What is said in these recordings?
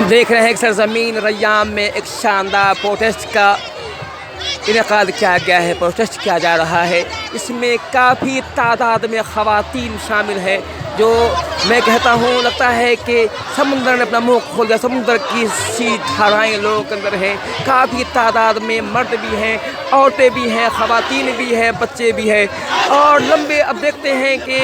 हम देख रहे हैं कि सरजमीन रैयाम में एक शानदार प्रोटेस्ट का इनेकाद किया गया है, प्रोटेस्ट किया जा रहा है। इसमें काफ़ी तादाद में ख़वातीन शामिल हैं, जो मैं कहता हूँ लगता है कि समुंदर ने अपना मुंह खोल दिया। समुंदर की सी धाराएँ लोगों के अंदर हैं, काफ़ी तादाद में मर्द भी हैं, औरतें भी हैं, ख़वातीन भी हैं, बच्चे भी हैं। और लंबे अब देखते हैं कि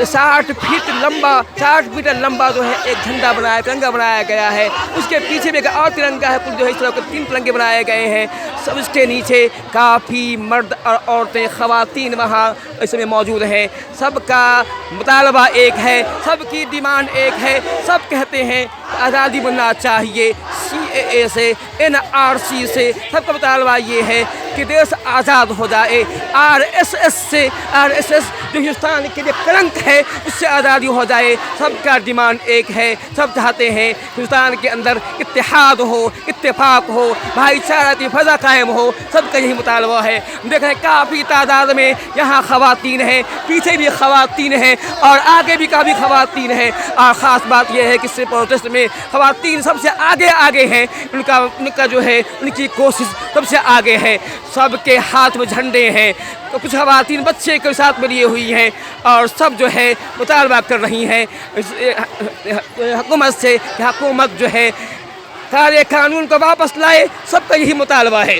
60 फीट लंबा, 60 मीटर लंबा जो है एक झंडा बनाया, तिरंगा बनाया गया है। उसके पीछे भी एक और तिरंगा है, कुल जो है इस तरह के 3 तिरंगे बनाए गए हैं। सब इसके नीचे काफ़ी मर्द और औरतें, ख़वातीन वहाँ इस समय मौजूद हैं। सबका मुतालबा एक है, सबकी डिमांड एक है। सब कहते हैं आज़ादी बनना चाहिए, CAA से, NRC से। सबका मुतालबा ये है कि देश आज़ाद हो जाए। RSS से, RSS जो हिंदुस्तान के लिए कलंक है, उससे आज़ादी हो जाए। सबका डिमांड एक है। सब चाहते हैं हिंदुस्तान के अंदर इत्तेहाद हो, इत्तेफाक हो, भाईचारा की फ़ज़ा कायम हो। सबका यही मुतालबा है। देख रहे हैं काफ़ी तादाद में यहाँ ख़वातीन हैं, पीछे भी ख़वातीन हैं और आगे भी काफ़ी ख़वातीन हैं। और ख़ास बात यह है कि इस प्रोटेस्ट में ख़वातीन सबसे आगे हैं। उनका जो है उनकी कोशिश सबसे आगे है। सबके हाथ में झंडे हैं, तो कुछ ख़वातीन बच्चे के साथ में लिए हुई हैं और सब जो है मुतालबा कर रही हैं हुकूमत से कि हुकूमत जो है सारे कानून को वापस लाए। सबका यही मुतालबा है।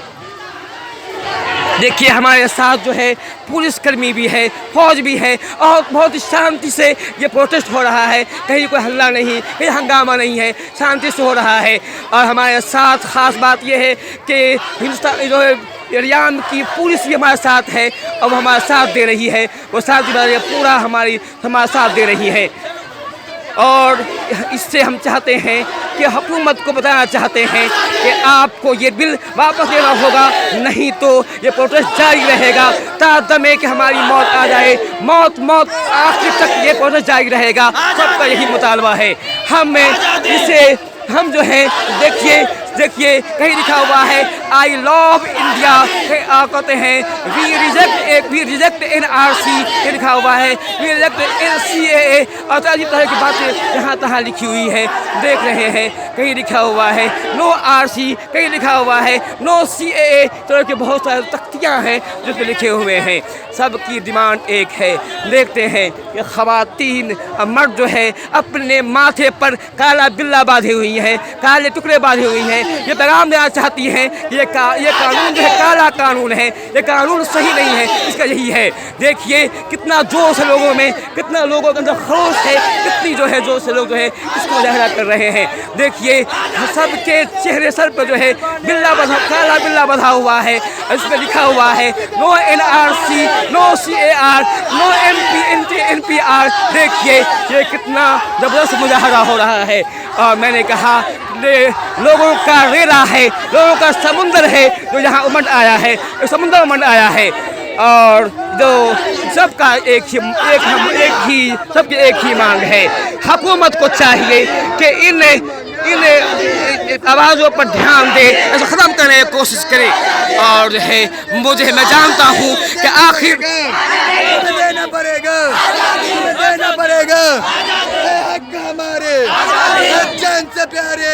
देखिए हमारे साथ जो है पुलिसकर्मी भी है, फौज भी है और बहुत शांति से ये प्रोटेस्ट हो रहा है। कहीं कोई हल्ला नहीं, कहीं हंगामा नहीं है, शांति से हो रहा है। और हमारे साथ ख़ास बात ये है कि हिंदुस्तान जो है रैयाम की पुलिस भी हमारे साथ है और हमारा साथ दे रही है। वो साथ पूरा हमारा साथ दे रही है। और इससे हम चाहते हैं कि हुकूमत को बताना चाहते हैं कि आपको ये बिल वापस लेना होगा, नहीं तो ये प्रोटेस्ट जारी रहेगा तादमे कि हमारी मौत आ जाए। मौत आखिर तक ये प्रोटेस्ट जारी रहेगा। सबका यही मुतालबा है। हम जो है देखिए कहीं लिखा हुआ है आई लव इंडिया, कहते हैं वी रिजेक्ट NRC, ये लिखा हुआ है वी रिजेक्ट CAA। और अजीब तरह की बातें यहाँ तहाँ लिखी हुई है। देख रहे हैं कहीं लिखा हुआ है नो RC, कहीं लिखा हुआ है नो CAA। तरह के बहुत सारे तख्तियाँ हैं जिस पर लिखे हुए हैं। सबकी डिमांड एक है। देखते हैं कि ख़वातीन मर्द जो है अपने माथे पर काला बिल्ला बांधे हुई हैं, काले टुकड़े बांधे हुई हैं। ये पैगाम देना चाहती हैं कि ये कानून जो है काला कानून है, ये कानून सही नहीं है। इसका यही है। देखिए कितना जोश है लोगों में, कितना लोगों के अंदर खरोश है, कितनी जो है जोश से लोग जो है इसको मुजाहरा कर रहे हैं। देखिए सबके चेहरे सर पर जो है काला बिल्ला बंधा हुआ है। इसमें लिखा हुआ है no NRC, no CAR, no NPR। देखिए ये कितना ज़बरदस्त मुजाहरा हो रहा है। और मैंने कहा लोगों का रेला है, लोगों का समुंदर है जो यहाँ उमड़ आया है, समुंदर उमड़ आया है। और जो सबका सबकी एक ही मांग है। हुकूमत को चाहिए कि इन आवाज़ों पर ध्यान दे, ऐसा ख़त्म करने की कोशिश करे। और जो है मैं जानता हूँ कि आखिर देना पड़ेगा हक हमारे जान से प्यारे।